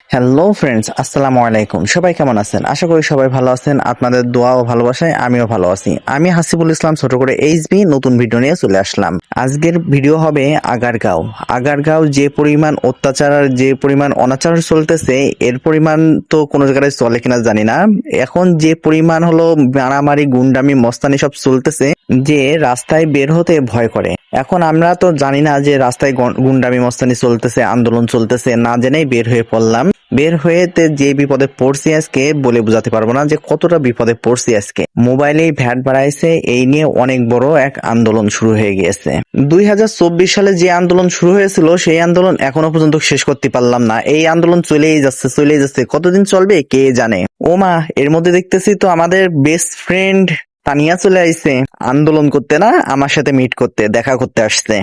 Hello friends, আসসালামু আলাইকুম। সবাই কেমন আছেন? আশা করি সবাই ভালো আছেন। আপনাদের দোয়া ও ভালোবাসায় আমিও ভালো আছি। আমি হাসিবুল ইসলাম, ছোট করে এইচবি, নতুন ভিডিও নিয়ে চলে আসলাম। আজকের ভিডিও হবে আগারগাঁও। আগারগাঁও যে পরিমাণ অত্যাচার আর যে পরিমাণ অনাচার চলতেছে, এর পরিমাণ তো কোনো জায়গায় চলে কিনা জানি না। এখন যে পরিমাণ হলো মারামারি, গুন্ডামি, মস্তানি সব চলতেছে, যে রাস্তায় বের হতে ভয় করে। এখন আমরা তো জানি না যে রাস্তায় গুন্ডামি মস্তানি চলতেছে, আন্দোলন চলতেছে, না জেনেই বের হয়ে পড়লাম। বের হয়েতে যে বিপদে পড়ছি আজকে বলে বোঝাতে পারবো না যে কতটা বিপদে পড়ছি আজকে। মোবাইলেই ভ্যাট বাড়াইছে, এই নিয়ে অনেক বড় এক আন্দোলন শুরু হয়ে গিয়েছে। 2024 সালে যে আন্দোলন শুরু হয়েছিল সেই আন্দোলন এখনো পর্যন্ত শেষ করতে পারলাম না। এই আন্দোলন চলেই যাচ্ছে, কতদিন চলবে কে জানে। ও মা, এর মধ্যে দেখতেছি তো আমাদের বেস্ট ফ্রেন্ড তানিয়া চলে আইছে আন্দোলন করতে, না আমার সাথে মিট করতে, দেখা করতে আসছে।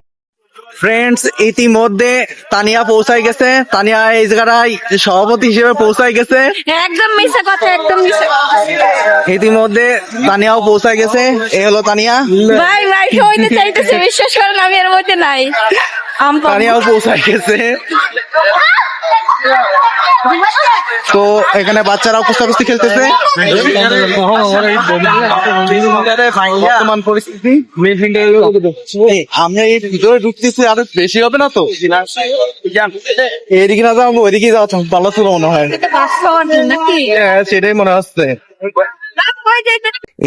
ফ্রেন্ডস, ইতিমধ্যে তানিয়া পৌঁছায় গেছে। তানিয়া এই জায়গায় সভাপতি হিসেবে পৌঁছায় গেছে। একদম মিছা কথা, একদম মিছা কথা। ইতিমধ্যে তানিয়াও পৌঁছায় গেছে। এই হলো তানিয়া। ভাই ভাই হইতে চাইতেছে, বিশ্বাস করেন আমি এর মধ্যে নাই। তানিয়াও পৌঁছায় গেছে। তো এখানে বাচ্চারাও কুস্তাকুস্তি খেলতেছে। বর্তমান পরিস্থিতি আমরা এই ভিতরে ঢুকতেছি, আরো বেশি হবে না তো? এদিকে না যাবো, ওইদিকে যাওয়া ভালো ছিল মনে হয়। হ্যাঁ, সেটাই মনে হচ্ছে।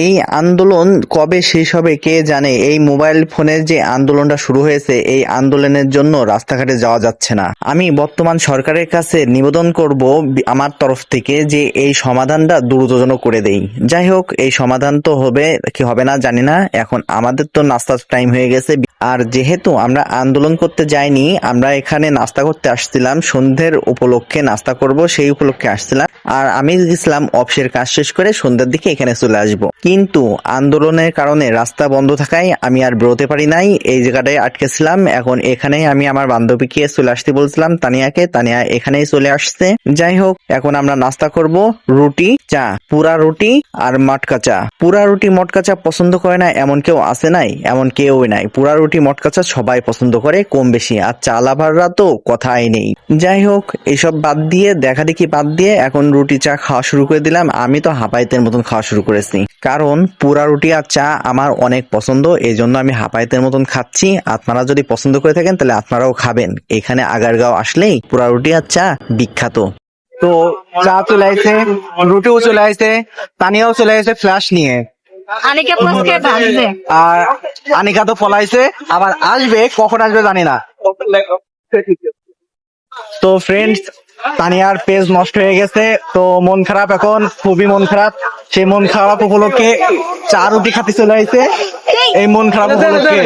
এই আন্দোলন কবে শেষ হবে কে জানে। এই মোবাইল ফোনের যে আন্দোলনটা শুরু হয়েছে, এই আন্দোলনের জন্য রাস্তাঘাটে যাওয়া যাচ্ছে না। আমি বর্তমান সরকারের কাছে নিবেদন করব আমার তরফ থেকে যে এই সমাধানটা দ্রুততর করে দেই। যাই হোক, এই সমাধান তো হবে কি হবে না জানি না। এখন আমাদের তো নাস্তার টাইম হয়ে গেছে, আর যেহেতু আমরা আন্দোলন করতে যাইনি, আমরা এখানে নাস্তা করতে আসছিলাম, সন্ধ্যের উপলক্ষে নাস্তা করব সেই উপলক্ষে আসছিলাম। আর আমি গেছিলাম অফিসের কাজ শেষ করে সন্ধ্যার দিকে এখানে চলে আসব। কিন্তু আন্দোলনের কারণে রাস্তা বন্ধ থাকায় আমি আর বেরোতে পারি নাই, এই জায়গাটায় আটকেছিলাম। এখন এখানেই আমি আমার বান্ধবীকে চলে আসতে বলছিলাম, তানিয়াকে। তানিয়া এখানেই চলে আসছে। যাই হোক, এখন আমরা নাস্তা করব রুটি চা, পুরা রুটি আর মটকা চা। পুরা রুটি মটকা চা পছন্দ করে না এমন কেউ আছে নাই? এমন কেউই নাই। পুরা রুটি মটকা চা সবাই পছন্দ করে কম বেশি, আর চা লাভাররা তো কথাই নেই। যাই হোক, এসব বাদ দিয়ে, দেখা দেখি বাদ দিয়ে, এখন রুটি চা খাওয়া শুরু করে দিলাম। আমি তো হাঁপাইতের মতন খাওয়া শুরু করেছি, কারণ পুরা রুটি আর চা আমার অনেক পছন্দ, এই জন্য আমি হাঁপাইতের মতন খাচ্ছি। আপনারা যদি পছন্দ করে থাকেন তাহলে আপনারাও খাবেন। এখানে আগারগাঁও আসলেই পুরা রুটি আর চা বিখ্যাত। তো চা চলে আসছে, রুটিও চলে আসছে, তানিয়াও চলে আসছে ফ্ল্যাশ নিয়ে। আনিকা পোস্টকে ভাঙবে। আর আনিকা তো পলাইছে, আবার আসবে, কখন আসবে জানি না। তো ফ্রেন্ডস, তানিয়ার পেজ নষ্ট হয়ে গেছে, তো মন খারাপ, এখন খুবই মন খারাপ। সেই মন খারাপ উপলক্ষে চা রুটি খাতে চলে আইছে। এই মন খারাপ উপলক্ষে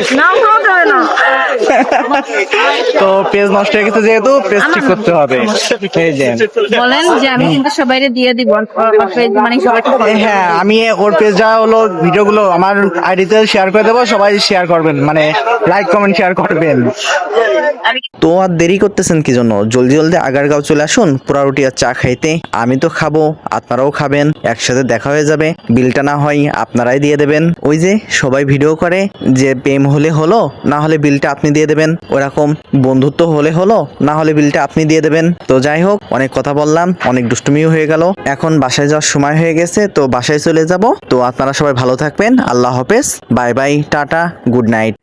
তো পেজ নষ্ট হয়ে গেছে, যেহেতু পেজ ঠিক করতে হবে। এই যে বলেন যে আমি কিন্তু সবাইরে দিয়ে দিব, মানে সবাইকে হ্যাঁ, আমি ওর পেজটা হলো ভিডিওগুলো আমার আইডিতে শেয়ার করে দেবো, সবাই শেয়ার করবেন, মানে লাইক কমেন্ট শেয়ার করবেন। তো আর দেরি করতেছেন কি জন্য? জলদি জলদি আগারগাঁও চলে আসুন পুরা রুটি আর চা খাইতে। আমি তো খাবো, আপনারাও খাবেন, একসাথে দেখা হয়ে যাবে। বিলটা না হয় আপনারাই দিয়ে দেবেন। ওই যে সবাই ভিডিও করে যে প্রেম হলে হলো, না হলে বিলটা আপনি দিয়ে দেবেন, ওরকম বন্ধুত্ব হলে হলো, না হলে বিলটা আপনি দিয়ে দেবেন। তো যাই হোক, অনেক কথা বললাম, অনেক দুষ্টুমিও হয়ে গেল। এখন বাসায় যাওয়ার সময় হয়ে গেছে, তো বাসায় চলে যাব। তো আপনারা সবাই ভালো থাকবেন। আল্লাহ হাফেজ, bye bye, tata, good night.